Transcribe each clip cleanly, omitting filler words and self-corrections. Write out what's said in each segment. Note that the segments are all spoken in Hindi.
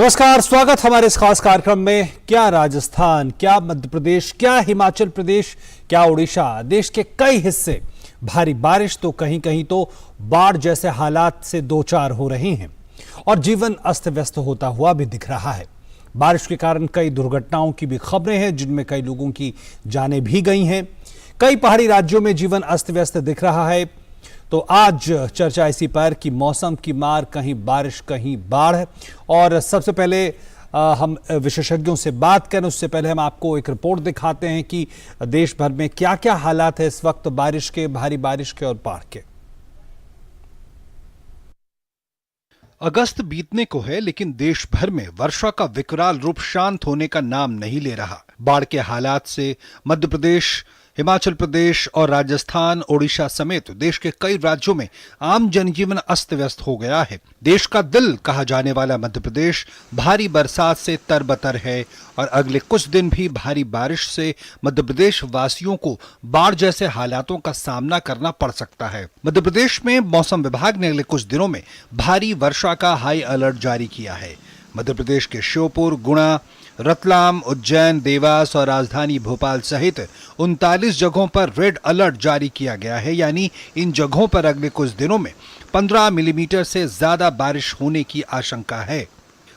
नमस्कार, स्वागत हमारे इस खास कार्यक्रम में। क्या राजस्थान, क्या मध्य प्रदेश, क्या हिमाचल प्रदेश, क्या उड़ीसा, देश के कई हिस्से भारी बारिश तो कहीं कहीं तो बाढ़ जैसे हालात से दो चार हो रहे हैं और जीवन अस्त व्यस्त होता हुआ भी दिख रहा है। बारिश के कारण कई दुर्घटनाओं की भी खबरें हैं, जिनमें कई लोगों की जानें भी गई हैं। कई पहाड़ी राज्यों में जीवन अस्त व्यस्त दिख रहा है। तो आज चर्चा इसी पर कि मौसम की मार, कहीं बारिश कहीं बाढ़। और सबसे पहले हम विशेषज्ञों से बात करें उससे पहले हम आपको एक रिपोर्ट दिखाते हैं कि देश भर में क्या क्या हालात है इस वक्त बारिश के, भारी बारिश के और बाढ़ के। अगस्त बीतने को है, लेकिन देश भर में वर्षा का विकराल रूप शांत होने का नाम नहीं ले रहा। बाढ़ के हालात से मध्य प्रदेश, हिमाचल प्रदेश और राजस्थान, ओडिशा समेत देश के कई राज्यों में आम जनजीवन अस्त व्यस्त हो गया है। देश का दिल कहा जाने वाला मध्य प्रदेश भारी बरसात से तरबतर है और अगले कुछ दिन भी भारी बारिश से मध्य प्रदेश वासियों को बाढ़ जैसे हालातों का सामना करना पड़ सकता है। मध्य प्रदेश में मौसम विभाग ने अगले कुछ दिनों में भारी वर्षा का हाई अलर्ट जारी किया है। मध्य प्रदेश के श्योपुर, गुना, रतलाम, उज्जैन, देवास और राजधानी भोपाल सहित 39 जगहों पर रेड अलर्ट जारी किया गया है। यानी इन जगहों पर अगले कुछ दिनों में 15 मिलीमीटर से ज्यादा बारिश होने की आशंका है।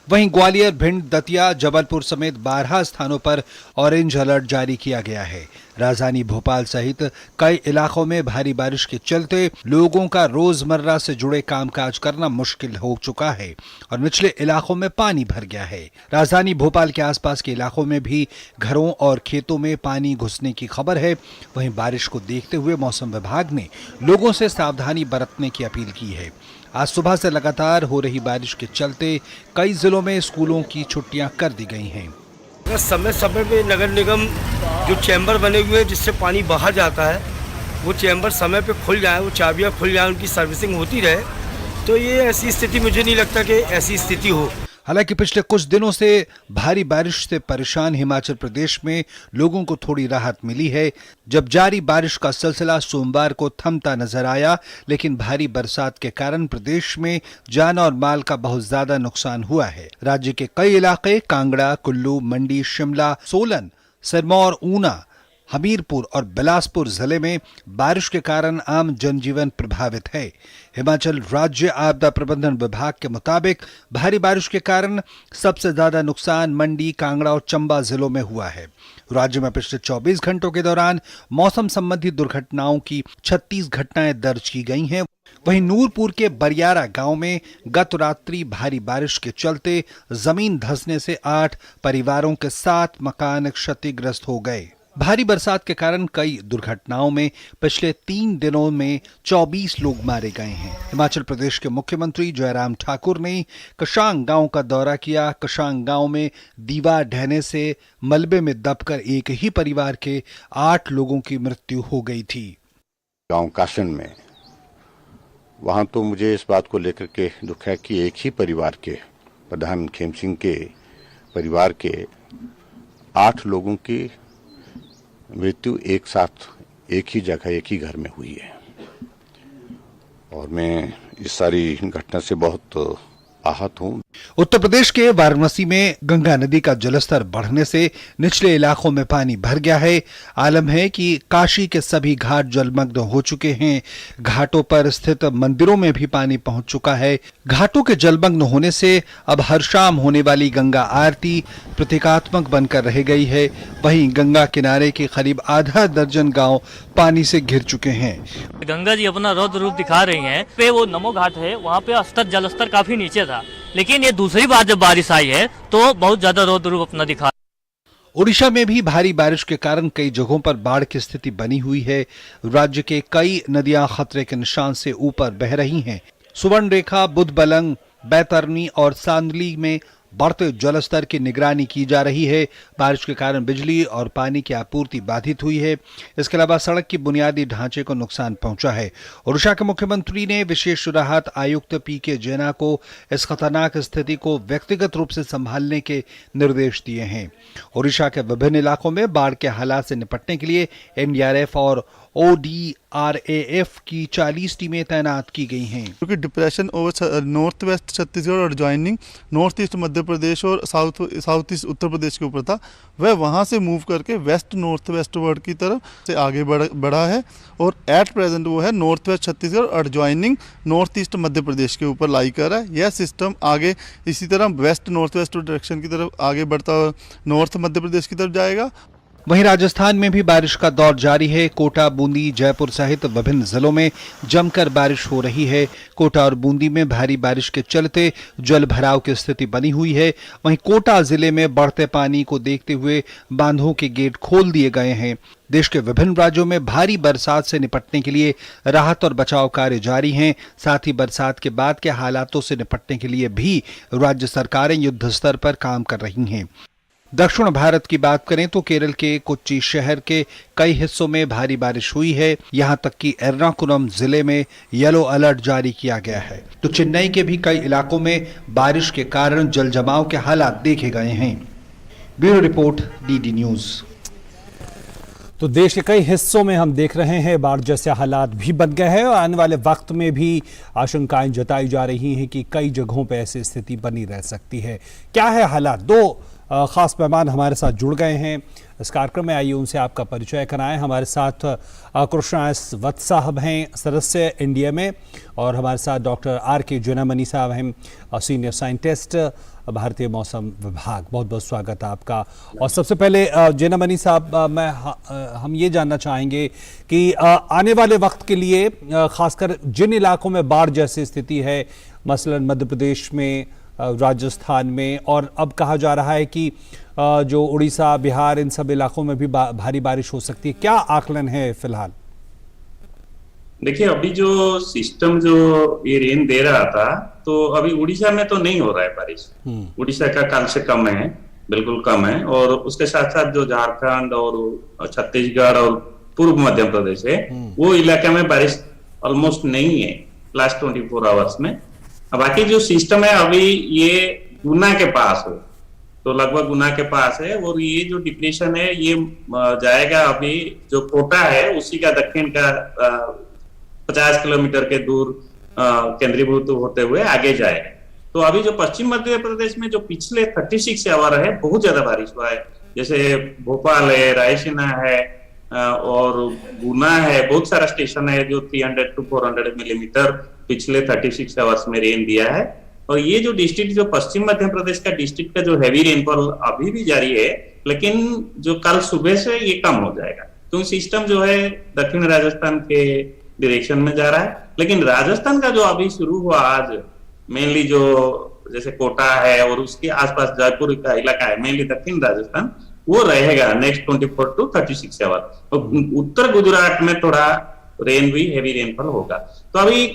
वहीं ग्वालियर, भिंड, दतिया, जबलपुर समेत 12 स्थानों पर ऑरेंज अलर्ट जारी किया गया है। राजधानी भोपाल सहित कई इलाकों में भारी बारिश के चलते लोगों का रोजमर्रा से जुड़े कामकाज करना मुश्किल हो चुका है और निचले इलाकों में पानी भर गया है। राजधानी भोपाल के आसपास के इलाकों में भी घरों और खेतों में पानी घुसने की खबर है। वहीं बारिश को देखते हुए मौसम विभाग ने लोगों से सावधानी बरतने की अपील की है। आज सुबह से लगातार हो रही बारिश के चलते कई जिलों में स्कूलों की छुट्टियां कर दी गई हैं। समय समय पे नगर निगम जो चैम्बर बने हुए हैं जिससे पानी बाहर जाता है, वो चैम्बर समय पे खुल जाए, वो चाबियां खुल जाए, उनकी सर्विसिंग होती रहे, तो ये ऐसी स्थिति मुझे नहीं लगता कि ऐसी स्थिति हो। हालांकि पिछले कुछ दिनों से भारी बारिश से परेशान हिमाचल प्रदेश में लोगों को थोड़ी राहत मिली है। जब जारी बारिश का सिलसिला सोमवार को थमता नजर आया, लेकिन भारी बरसात के कारण प्रदेश में जान और माल का बहुत ज्यादा नुकसान हुआ है। राज्य के कई इलाके कांगड़ा, कुल्लू, मंडी, शिमला, सोलन, सिरमौर, ऊना, हमीरपुर और बिलासपुर जिले में बारिश के कारण आम जनजीवन प्रभावित है। हिमाचल राज्य आपदा प्रबंधन विभाग के मुताबिक भारी बारिश के कारण सबसे ज्यादा नुकसान मंडी, कांगड़ा और चंबा जिलों में हुआ है। राज्य में पिछले 24 घंटों के दौरान मौसम संबंधी दुर्घटनाओं की 36 घटनाएं दर्ज की गई हैं। वहीं नूरपुर के बरियारा गांव में गत रात्रि भारी बारिश के चलते जमीन धंसने से 8 परिवारों के 7 मकान क्षतिग्रस्त हो गए। भारी बरसात के कारण कई दुर्घटनाओं में पिछले 3 दिनों में 24 लोग मारे गए हैं। हिमाचल प्रदेश के मुख्यमंत्री जयराम ठाकुर ने कशांग गांव का दौरा किया। कशांग गांव में दीवार ढहने से मलबे में दबकर एक ही परिवार के 8 लोगों की मृत्यु हो गई थी। गांव काशन में, वहां तो मुझे इस बात को लेकर के दुख है कि एक ही परिवार के प्रधान खेम सिंह के परिवार के 8 लोगों की मृत्यु एक साथ एक ही जगह, एक ही घर में हुई है। और मैं इस सारी घटना से बहुत आहत हूं। उत्तर प्रदेश के वाराणसी में गंगा नदी का जलस्तर बढ़ने से निचले इलाकों में पानी भर गया है। आलम है कि काशी के सभी घाट जलमग्न हो चुके हैं। घाटों पर स्थित मंदिरों में भी पानी पहुंच चुका है। घाटों के जलमग्न होने से अब हर शाम होने वाली गंगा आरती प्रतीकात्मक बनकर रह गई है। वहीं गंगा किनारे के करीब आधा दर्जन गांव पानी से घिर चुके हैं। गंगा जी अपना रौद्र रूप दिखा रही हैं। पे वो नमो घाट है, वहाँ पे स्तर जलस्तर काफी नीचे था, लेकिन ये दूसरी बार जब बारिश आई है तो बहुत ज्यादा रौद्र रूप अपना दिखा। ओडिशा में भी भारी बारिश के कारण कई जगहों पर बाढ़ की स्थिति बनी हुई है। राज्य के कई नदियां खतरे के निशान से ऊपर बह रही हैं। सुवर्णरेखा, बुधबलंग, बैतरनी और सांदली में बढ़ते जलस्तर की निगरानी की जा रही है। बारिश के कारण बिजली और पानी की आपूर्ति बाधित हुई है। इसके अलावा सड़क की बुनियादी ढांचे को नुकसान पहुंचा है। ओडिशा के मुख्यमंत्री ने विशेष राहत आयुक्त पीके जैना को इस खतरनाक स्थिति को व्यक्तिगत रूप से संभालने के निर्देश दिए हैं। ओडिशा के विभिन्न इलाकों में बाढ़ के हालात से निपटने के लिए एनडीआरएफ और ODRAF की 40 टीमें तैनात की गई हैं। क्योंकि depression over north west Chhattisgarh और joining north east Madhya Pradesh और साउथ ईस्ट उत्तर प्रदेश के ऊपर था, वह वहाँ से मूव करके वेस्ट नॉर्थ वेस्ट वर्ड की तरफ से आगे बढ़ा है और एट प्रेजेंट वो है नॉर्थ वेस्ट छत्तीसगढ़ और joining north east Madhya Pradesh के ऊपर लाई कर रहा है। यह सिस्टम आगे इसी तरह वेस्ट नॉर्थ वेस्ट डायरेक्शन की तरफ आगे बढ़ता हुआ नॉर्थ मध्य प्रदेश की तरफ जाएगा। वहीं राजस्थान में भी बारिश का दौर जारी है। कोटा, बूंदी, जयपुर सहित विभिन्न जिलों में जमकर बारिश हो रही है। कोटा और बूंदी में भारी बारिश के चलते जल भराव की स्थिति बनी हुई है। वहीं कोटा जिले में बढ़ते पानी को देखते हुए बांधों के गेट खोल दिए गए हैं। देश के विभिन्न राज्यों में भारी बरसात से निपटने के लिए राहत और बचाव कार्य जारी हैं। साथ ही बरसात के बाद के हालातों से निपटने के लिए भी राज्य सरकारें युद्ध स्तर पर काम कर रही हैं। दक्षिण भारत की बात करें तो केरल के कोच्चि शहर के कई हिस्सों में भारी बारिश हुई है। यहां तक कि एर्नाकुलम जिले में येलो अलर्ट जारी किया गया है। तो चेन्नई के भी कई इलाकों में बारिश के कारण जल जमाव के हालात देखे गए हैं। Bureau report, DD news. तो देश के कई हिस्सों में हम देख रहे हैं बाढ़ जैसे हालात भी बन गए हैं और आने वाले वक्त में भी आशंकाएं जताई जा रही हैं कि कई जगहों पर ऐसी स्थिति बनी रह सकती है। क्या है हालात? दो खास मेहमान हमारे साथ जुड़ गए हैं इस कार्यक्रम में। आइए उनसे आपका परिचय कराएं। हमारे साथ कृष्णा एस वत्स साहब हैं, सदस्य एनडीए में, और हमारे साथ डॉक्टर RK जेनामनी साहब हैं, सीनियर साइंटिस्ट, भारतीय मौसम विभाग। बहुत बहुत स्वागत है आपका। और सबसे पहले जेनामनी साहब, हम ये जानना चाहेंगे कि आने वाले वक्त के लिए खासकर जिन इलाकों में बाढ़ जैसी स्थिति है, मसलन मध्य प्रदेश में, राजस्थान में, और अब कहा जा रहा है कि जो उड़ीसा, बिहार, इन सब इलाकों में भी भारी बारिश हो सकती है, क्या आकलन है फिलहाल? देखिए, अभी जो सिस्टम जो ये रेन दे रहा था, तो अभी उड़ीसा में तो नहीं हो रहा है बारिश। उड़ीसा का काल से कम है, बिल्कुल कम है। और उसके साथ साथ जो झारखंड और छत्तीसगढ़ और पूर्व मध्य प्रदेश है, वो इलाके में बारिश ऑलमोस्ट नहीं है लास्ट 24 आवर्स में। बाकी जो सिस्टम है अभी ये गुना के पास है, तो लगभग गुना के पास है। और ये जो डिप्रेशन है ये जाएगा अभी जो कोटा है उसी का दक्षिण का 50 किलोमीटर के दूर केंद्रीभूत होते हुए आगे जाएगा। तो अभी जो पश्चिम मध्य प्रदेश में जो पिछले 36 आवर है बहुत ज्यादा बारिश हुआ है, जैसे भोपाल है, रायसेना है और गुना है, बहुत सारा स्टेशन है जो 300 to 400 मिलीमीटर पिछले 36 आवर्स में रेन दिया है। और ये जो डिस्ट्रिक्ट, जो पश्चिम मध्य प्रदेश का डिस्ट्रिक्ट का जो हैवी रेनफॉल अभी भी जारी है, लेकिन जो कल सुबह से ये कम हो जाएगा, क्योंकि सिस्टम जो है दक्षिण राजस्थान के डायरेक्शन में जा रहा है। लेकिन राजस्थान का जो अभी शुरू हुआ आज, मेनली जो जैसे कोटा है और उसके आसपास जयपुर का इलाका है, मेनली दक्षिण राजस्थान, वो रहेगा नेक्स्ट 24 to 36 आवर। उत्तर गुजरात में थोड़ा रेन भी, हैवी रेनफॉल होगा। तो अभी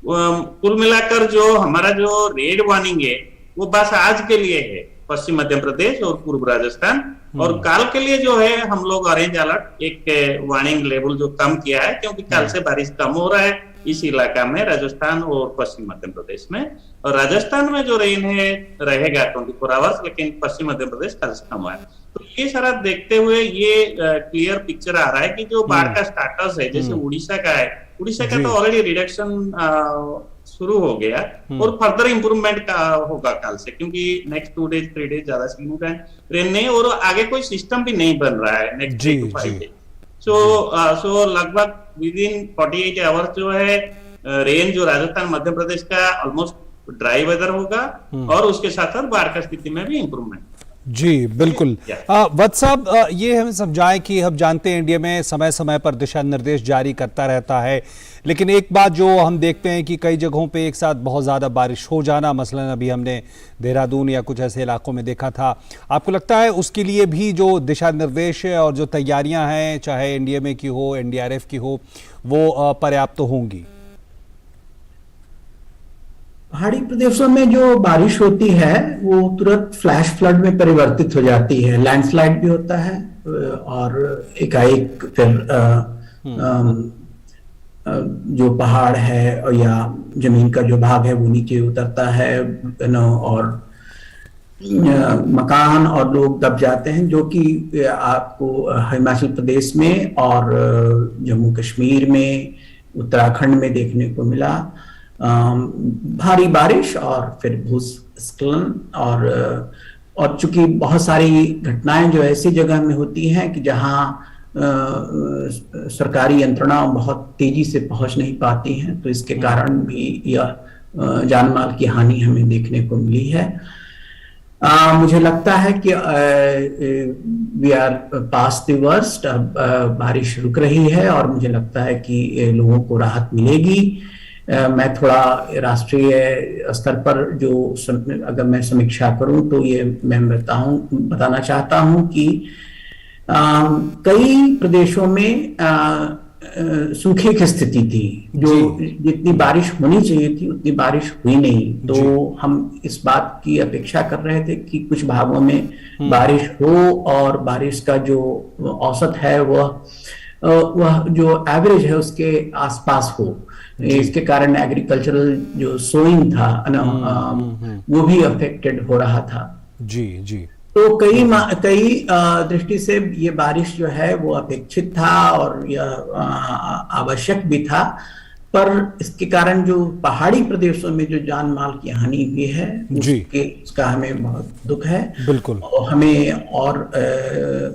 कुल मिलाकर जो हमारा जो रेड वार्निंग है वो बस आज के लिए है पश्चिम मध्य प्रदेश और पूर्व राजस्थान, और काल के लिए जो है हम लोग ऑरेंज अलर्ट, एक वार्निंग लेवल जो कम किया है, क्योंकि कल से बारिश कम हो रहा है इस इलाका में, राजस्थान और पश्चिम मध्य प्रदेश में। और राजस्थान में जो रेन है रहेगा 24 आवर्स, लेकिन पश्चिम मध्य प्रदेश कल से कम हुआ है। तो ये सारा देखते हुए ये क्लियर पिक्चर आ रहा है कि जो बाढ़ का स्टाटस है, जैसे उड़ीसा का है, उड़ीसा का तो ऑलरेडी रिडक्शन शुरू हो गया और फर्दर इंप्रूवमेंट का होगा कल से, क्योंकि नेक्स्ट 2 days 3 days ज्यादा सिग्निफिकेंट रेन नहीं, और आगे कोई सिस्टम भी नहीं बन रहा है नेक्स्ट 3 to 5 days। सो लगभग विदिन 48 आवर्स जो है रेन जो राजस्थान मध्य प्रदेश का ऑलमोस्ट ड्राई वेदर होगा, और उसके साथ साथ बाढ़ का स्थिति में भी इंप्रूवमेंट। जी बिल्कुल। वत्स साहब, ये हमें समझाएं कि हम जानते हैं इंडिया में समय समय पर दिशा निर्देश जारी करता रहता है, लेकिन एक बात जो हम देखते हैं कि कई जगहों पे एक साथ बहुत ज़्यादा बारिश हो जाना, मसलन अभी हमने देहरादून या कुछ ऐसे इलाकों में देखा था। आपको लगता है उसके लिए भी जो दिशा निर्देश है और जो तैयारियां हैं, चाहे एनडीएमए की हो, NDRF की हो, वो पर्याप्त होंगी? पहाड़ी प्रदेशों में जो बारिश होती है वो तुरंत फ्लैश फ्लड में परिवर्तित हो जाती है, लैंडस्लाइड भी होता है और एकाएक फिर जो पहाड़ है या जमीन का जो भाग है वो नीचे उतरता है, और मकान और लोग दब जाते हैं, जो कि आपको हिमाचल प्रदेश में और जम्मू कश्मीर में, उत्तराखंड में देखने को मिला। भारी बारिश और फिर भूस्खलन और चूंकि बहुत सारी घटनाएं जो ऐसी जगह में होती हैं कि जहां सरकारी यंत्रणा बहुत तेजी से पहुंच नहीं पाती हैं, तो इसके कारण भी यह जान माल की हानि हमें देखने को मिली है। मुझे लगता है कि we are past the worst. अब बारिश रुक रही है और मुझे लगता है कि लोगों को राहत मिलेगी। मैं थोड़ा राष्ट्रीय स्तर पर अगर मैं समीक्षा करूं तो ये मैं बताना चाहता हूं कि कई प्रदेशों में सूखे की स्थिति थी, जो जितनी बारिश होनी चाहिए थी उतनी बारिश हुई नहीं। तो हम इस बात की अपेक्षा कर रहे थे कि कुछ भागों में बारिश हो और बारिश का जो औसत है वह जो एवरेज है उसके आसपास हो। इसके कारण एग्रीकल्चरल जो सोइंग था वो भी अफेक्टेड हो रहा था। जी। तो कई दृष्टि से ये बारिश जो है वो अपेक्षित था और यह आवश्यक भी था, पर इसके कारण जो पहाड़ी प्रदेशों में जो जान माल की हानि हुई है उसका हमें बहुत दुख है। बिल्कुल। और हमें और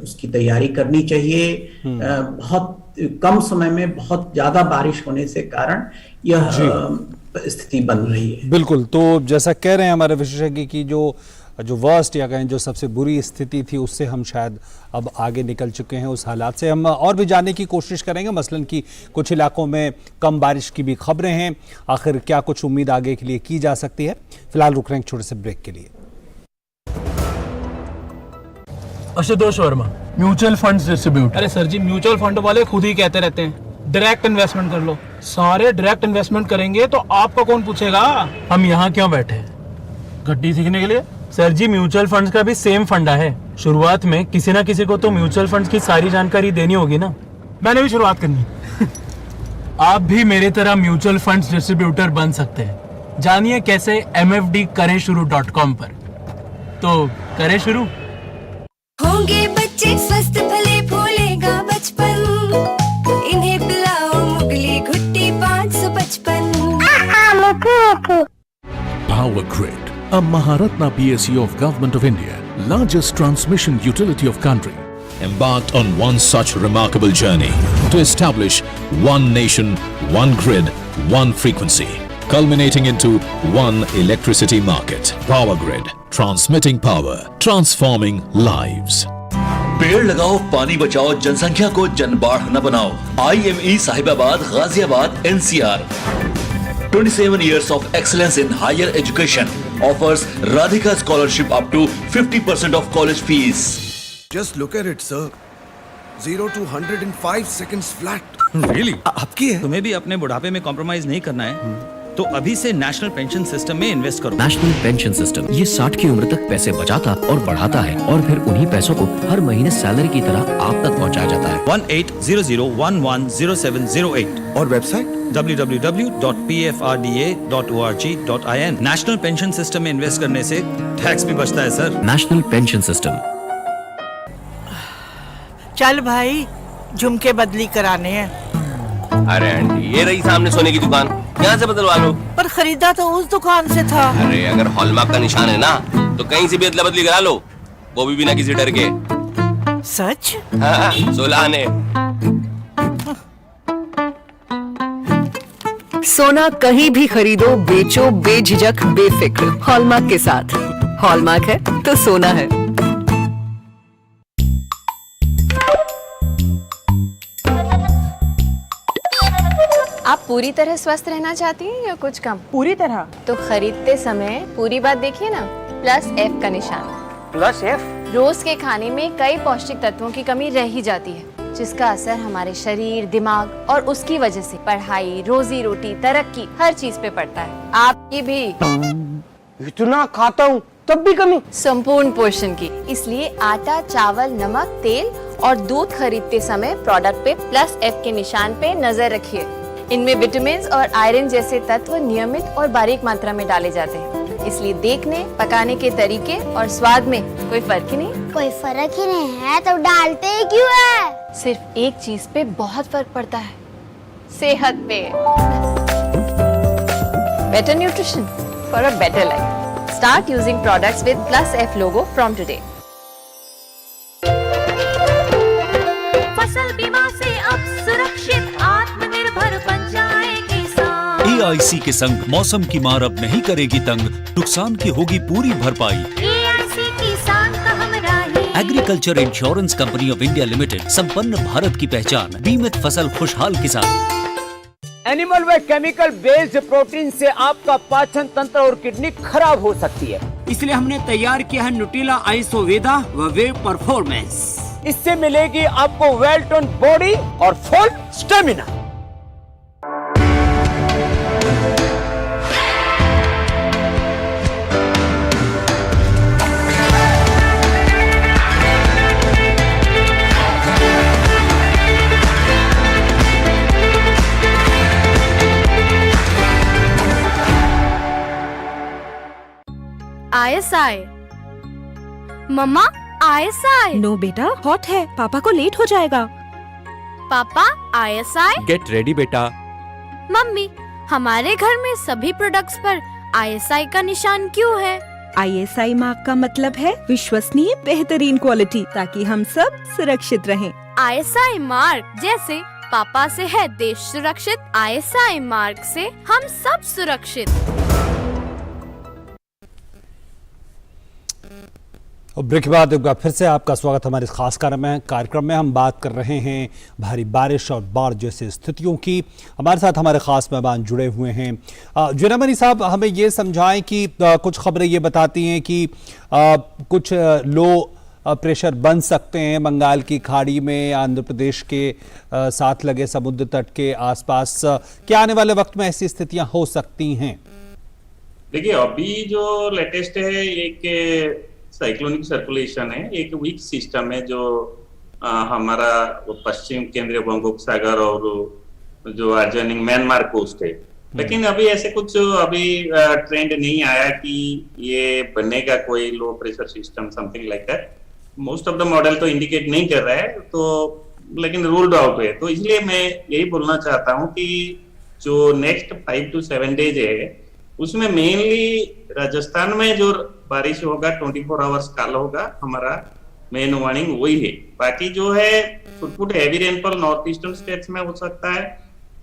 उसकी तैयारी करनी चाहिए। बहुत कम समय में बहुत ज्यादा बारिश होने से कारण यह स्थिति बन रही है। बिल्कुल। तो जैसा कह रहे हैं हमारे विशेषज्ञ की जो वर्स्ट या कहें जो सबसे बुरी स्थिति थी उससे हम शायद अब आगे निकल चुके हैं। उस हालात से हम और भी जानने की कोशिश करेंगे। मसलन कि कुछ इलाकों में कम बारिश की भी खबरें हैं। आखिर क्या कुछ उम्मीद आगे के लिए की जा सकती है? फिलहाल रुक रहे हैं छोटे से ब्रेक के लिए। Ashutosh Verma, mutual funds distribute. अरे सर जी, म्यूचुअल फंड वाले खुद ही कहते रहते हैं डायरेक्ट इन्वेस्टमेंट कर लो। सारे डायरेक्ट इन्वेस्टमेंट करेंगे तो आपका कौन पूछेगा? हम यहाँ क्यों बैठे? गड्डी सीखने के लिए? सर जी, म्यूचुअल फंड्स का भी सेम फंडा है। शुरुआत में किसी ना किसी को तो म्यूचुअल फंड्स की सारी जानकारी देनी होगी ना। मैंने भी शुरुआत करनी। आप भी मेरे तरह म्यूचुअल फंड्स डिस्ट्रीब्यूटर बन सकते हैं। जानिए कैसे mfdkareshuru.com पर। तो करें शुरू। होंगे बच्चे स्वस्थ, फले फूलेगा बचपन, इन्हें पिलाओ मुगली घुट्टी 555। Power Grid, a Maharatna PSU of Government of India, largest transmission utility of country, embarked on one such remarkable journey to establish one nation, one grid, one frequency, culminating into one electricity market. Power Grid, transmitting power, transforming lives. पेड़ लगाओ, पानी बचाओ, जनसंख्या को जनबाढ़ न बनाओ। IME Sahibabad, Ghaziabad, NCR। 27 years of excellence in higher education offers Radhika scholarship up to 50% of college fees. Just look at it, sir. 0 to 100 in 5 seconds flat. Really? आपकी है? तुम्हें भी अपने बुढ़ापे में कॉम्प्रोमाइज नहीं करना है तो अभी से नेशनल पेंशन सिस्टम में इन्वेस्ट करो। नेशनल पेंशन सिस्टम ये 60 की उम्र तक पैसे बचाता और बढ़ाता है और फिर उन्हीं पैसों को हर महीने सैलरी की तरह आप तक पहुंचाया जाता है। 1800110708 और website www.pfrda.org.in। National pension system में इन्वेस्ट करने से टैक्स भी बचता है सर। National pension system. चल भाई, झुमके बदली कराने हैं। अरे आंटी, ये रही सामने सोने की दुकान, यहाँ से बदलवा लो। पर खरीदा तो उस दुकान से था। अरे अगर हॉलमार्क का निशान है ना तो कहीं से भी अदला बदली करा लो, वो भी बिना किसी डर के। सच? हाँ, 16 आने। सोना कहीं भी खरीदो, बेचो बेझिझक बेफिक्र हॉलमार्क के साथ। हॉलमार्क है तो सोना है। आप पूरी तरह स्वस्थ रहना चाहती हैं या कुछ कम? पूरी तरह। तो खरीदते समय पूरी बात देखिए ना, +F का निशान। +F? रोज के खाने में कई पौष्टिक तत्वों की कमी रह ही जाती है, जिसका असर हमारे शरीर, दिमाग और उसकी वजह से पढ़ाई, रोजी रोटी, तरक्की हर चीज पे पड़ता है। आपकी भी। इतना खाता हूँ तब भी कमी? संपूर्ण पोषण की। इसलिए आटा, चावल, नमक, तेल और दूध खरीदते समय प्रोडक्ट पे +F के निशान पे नजर रखिए। इनमें विटामिन और आयरन जैसे तत्व नियमित और बारीक मात्रा में डाले जाते हैं। इसलिए देखने, पकाने के तरीके और स्वाद में कोई फर्क ही नहीं। कोई फर्क ही नहीं है तो डालते ही क्यों है? सिर्फ एक चीज पे बहुत फर्क पड़ता है, सेहत पे। Better nutrition for a better life. Start using products with +F logo from today. फसल बीमा से अब सुरक्षित आत्मनिर्भर बन जाए किसान। AIC के संग मौसम की मार अब नहीं करेगी तंग, नुकसान की होगी पूरी भरपाई। AIC किसान का हमराही। Agriculture insurance company of India limited, संपन्न भारत की पहचान, बीमित फसल खुशहाल किसान। एनिमल व केमिकल बेस्ड प्रोटीन से आपका पाचन तंत्र और किडनी खराब हो सकती है, इसलिए हमने तैयार किया है न्यूट्रिला आइसोवेदा व वे परफॉर्मेंस। इससे मिलेगी आपको वेल टोन बॉडी और फुल स्टेमिना। ISI। मम्मा ISI। नो बेटा, हॉट है, पापा को लेट हो जाएगा। पापा ISI। गेट रेडी बेटा। मम्मी, हमारे घर में सभी प्रोडक्ट्स पर ISI का निशान क्यों है? ISI मार्क का मतलब है विश्वसनीय बेहतरीन क्वालिटी, ताकि हम सब सुरक्षित रहें। ISI मार्क जैसे पापा से है देश सुरक्षित, ISI मार्क से हम सब सुरक्षित। और ब्रेक के बाद एक बार फिर से आपका स्वागत हमारे इस खास कार्यक्रम में हम बात कर रहे हैं भारी बारिश और बाढ़ जैसी स्थितियों की। हमारे साथ हमारे खास मेहमान जुड़े हुए हैं। जुनैद साहब, हमें ये समझाएं कि कुछ खबरें ये बताती हैं कि कुछ लो प्रेशर बन सकते हैं बंगाल की खाड़ी में, आंध्र प्रदेश के साथ लगे समुद्र तट के आसपास। क्या आने वाले वक्त में ऐसी स्थितियां हो सकती हैं? देखिए, अभी जो लेटेस्ट है एक साइक्लोनिक सर्कुलेशन है, एक वीक सिस्टम है जो हमारा पश्चिम केंद्रीय बंगोपसागर और जो adjoining म्यांमार कोस्ट है। लेकिन अभी ऐसे कुछ अभी ट्रेंड नहीं आया कि ये बनेगा कोई low pressure system, something like that. Most of the model तो इंडिकेट नहीं कर रहा है, तो लेकिन रूल्ड आउट है। तो इसलिए मैं यही बोलना चाहता हूँ कि जो नेक्स्ट 5 to 7 डेज है उसमें मेनली राजस्थान में जो बारिश होगा 24 आवर्स काल होगा, हमारा मेन वार्निंग वही है। बाकी जो है foot heavy rainfall north eastern states में हो सकता है,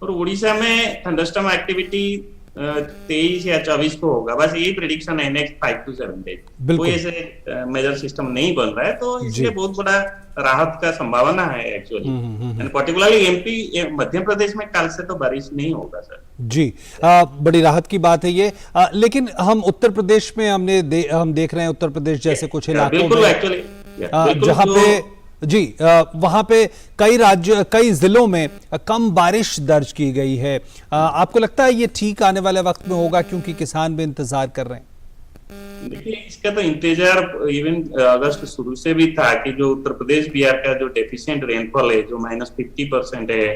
और उड़ीसा में थंडरस्टॉर्म एक्टिविटी 23 या 24 को होगा। बस यही प्रेडिक्शन है नेक्स्ट 5 to 7 डेज। कोई ऐसे मेजर सिस्टम नहीं बन रहा है, तो इसलिए बहुत बड़ा राहत का संभावना है actually. And particularly MP Madhya Pradesh में कल से तो बारिश नहीं होगा सर जी। बड़ी राहत की बात है ये। लेकिन हम उत्तर प्रदेश में हम देख रहे हैं, उत्तर प्रदेश जैसे कुछ इलाकों में जहां पे जी वहां पे कई जिलों में कम बारिश दर्ज की गई है। आपको लगता है ये ठीक आने वाले वक्त में होगा, क्योंकि किसान भी इंतजार कर रहे हैं? देखिए, इसका तो इंतजार इवन अगस्त शुरू से भी था कि जो उत्तर प्रदेश बिहार का जो डेफिशिएंट रेनफॉल है जो -50% है,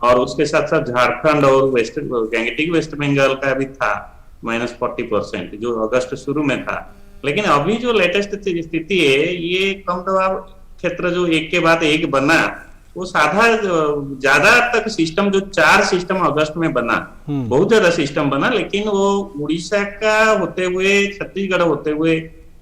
और उसके साथ साथ झारखंड और गैंगेटिक वेस्ट बंगाल का भी था -40% जो अगस्त शुरू में था। लेकिन अभी जो लेटेस्ट स्थिति है, ये कम दबाव क्षेत्र जो एक के बाद एक बना, वो ज्यादा तक सिस्टम जो 4 सिस्टम अगस्त में बना, बहुत ज्यादा सिस्टम बना, लेकिन वो उड़ीसा का होते हुए, छत्तीसगढ़ होते हुए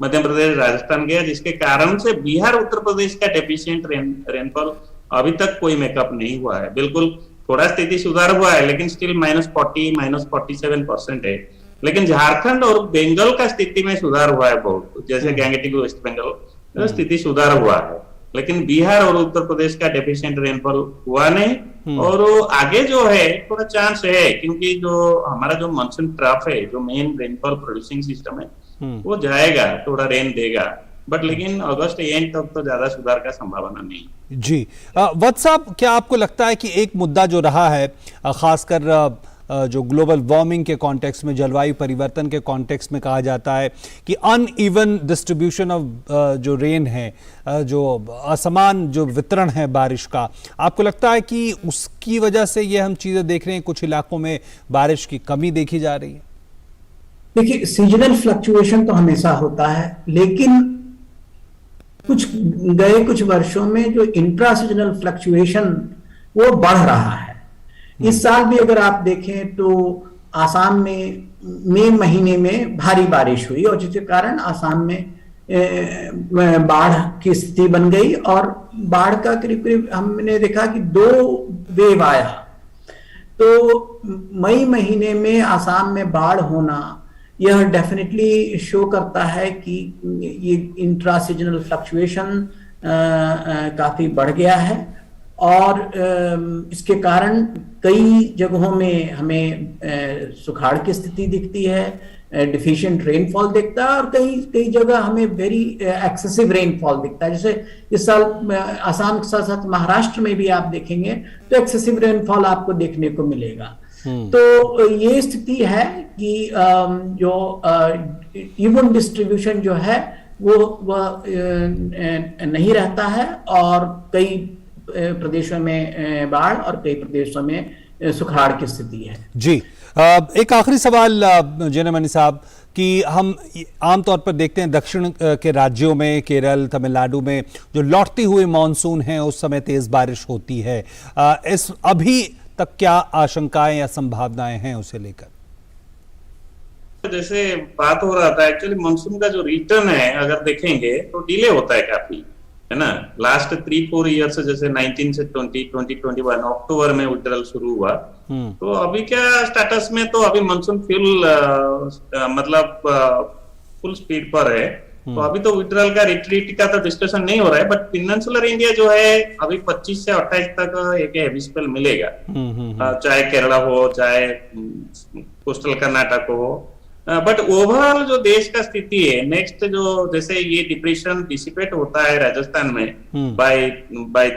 मध्य प्रदेश राजस्थान गया, जिसके कारण से बिहार उत्तर प्रदेश का डेफिशिएंट रेनफॉल अभी तक कोई मेकअप नहीं हुआ है। बिल्कुल थोड़ा स्थिति सुधार हुआ है, लेकिन स्टिल -40, -47% है। लेकिन झारखंड और बंगाल का स्थिति में सुधार हुआ है बहुत, जैसे गैंगेटिक वेस्ट बंगाल स्थिति सुधार हुआ है, लेकिन बिहार और उत्तर प्रदेश का डेफिशिएंट रेनफॉल हुआ नहीं। और आगे जो है थोड़ा चांस है, क्योंकि जो हमारा जो मानसून ट्रफ है, जो मेन रेनफॉल प्रोड्यूसिंग सिस्टम है, वो जाएगा, थोड़ा रेन देगा, बट लेकिन अगस्त एंड तक तो ज्यादा सुधार का संभावना नहीं जी। वत्स साहब, क्या आपको लगता है कि एक मुद्दा जो रहा है, खासकर जो ग्लोबल वार्मिंग के कॉन्टेक्स्ट में, जलवायु परिवर्तन के कॉन्टेक्स्ट में कहा जाता है कि अनइवन डिस्ट्रीब्यूशन ऑफ जो रेन है, जो असमान जो वितरण है बारिश का, आपको लगता है कि उसकी वजह से ये हम चीज़ें देख रहे हैं, कुछ इलाकों में बारिश की कमी देखी जा रही है? देखिए, सीजनल फ्लक्चुएशन तो हमेशा होता है, लेकिन कुछ वर्षों में जो इंट्रा सीजनल फ्लक्चुएशन वो बढ़ रहा है। इस साल भी अगर आप देखें तो आसाम में मई महीने में भारी बारिश हुई और जिसके कारण आसाम में बाढ़ की स्थिति बन गई और बाढ़ का करीब करीब हमने देखा कि 2 वेव आया। तो मई महीने में आसाम में बाढ़ होना यह डेफिनेटली शो करता है कि ये इंट्रा सीजनल फ्लक्चुएशन काफी बढ़ गया है और इसके कारण कई जगहों में हमें सुखाड़ की स्थिति दिखती है, डिफिशिएंट रेनफॉल दिखता है और कई जगह हमें वेरी एक्सेसिव रेनफॉल दिखता है। जैसे इस साल आसाम के साथ साथ महाराष्ट्र में भी आप देखेंगे तो एक्सेसिव रेनफॉल आपको देखने को मिलेगा। तो ये स्थिति है कि जो इवन डिस्ट्रीब्यूशन जो है वो नहीं रहता है और कई प्रदेशों में बाढ़ और कई प्रदेशों में सुखाड़ की स्थिति है। जी, एक आखिरी सवाल जेनेमनी साहब कि हम आमतौर पर देखते हैं दक्षिण के राज्यों में, केरल, तमिलनाडु में जो लौटती हुई मानसून है उस समय तेज बारिश होती है। इस अभी तक क्या आशंकाएं या संभावनाएं हैं उसे लेकर? जैसे बात हो रहा था, एक्चुअली मानसून का जो रिटर्न है अगर देखेंगे तो डिले होता है काफी, है ना। लास्ट 3-4 ईयर से, जैसे 19 से 2021 अक्टूबर में विड्रॉल शुरू हुआ, तो अभी क्या स्टेटस में तो अभी मानसून फुल स्पीड पर है। तो अभी तो विड्रॉल का रिट्रीट का तो डिस्कशन नहीं हो रहा है, बट पेनिनसुलर इंडिया जो है अभी 25 से 28 तक एक हेवी स्पेल मिलेगा, चाहे केरला हो चाहे कोस्टल कर्नाटक हो। बट ओवरऑल जो देश का स्थिति है, नेक्स्ट जो जैसे ये डिप्रेशन डिसिपेट होता है राजस्थान में बाय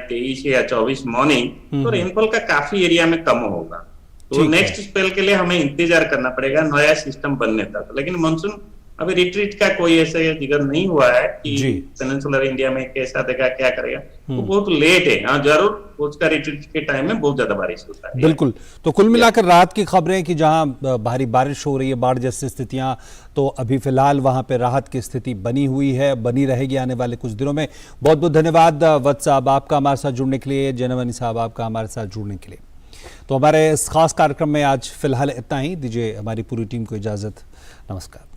23 या 24 मॉर्निंग, तो रेनफॉल का काफी एरिया में कम होगा। तो नेक्स्ट स्पेल के लिए हमें इंतजार करना पड़ेगा नया सिस्टम बनने तक। लेकिन मानसून अभी रिट्रीट का कोई ऐसे जिक्र नहीं हुआ है कि पेनिनसुलर इंडिया में कैसा देगा, क्या करेगा, तो बहुत लेट है। हाँ, जरूर उसका रिट्रीट के टाइम में बहुत ज्यादा बारिश होता है। बिल्कुल। तो कुल मिलाकर राहत की खबरें कि जहां भारी बारिश हो रही है, बाढ़ जैसी स्थितियां, तो अभी फिलहाल वहां पे राहत की स्थिति बनी हुई है, बनी रहेगी आने वाले कुछ दिनों में। बहुत बहुत धन्यवाद वत्स साहब आपका हमारे साथ जुड़ने के लिए, जेनेमनी साहब आपका हमारे साथ जुड़ने के लिए। तो हमारे इस खास कार्यक्रम में आज फिलहाल इतना ही। दीजिए हमारी पूरी टीम को इजाजत। नमस्कार।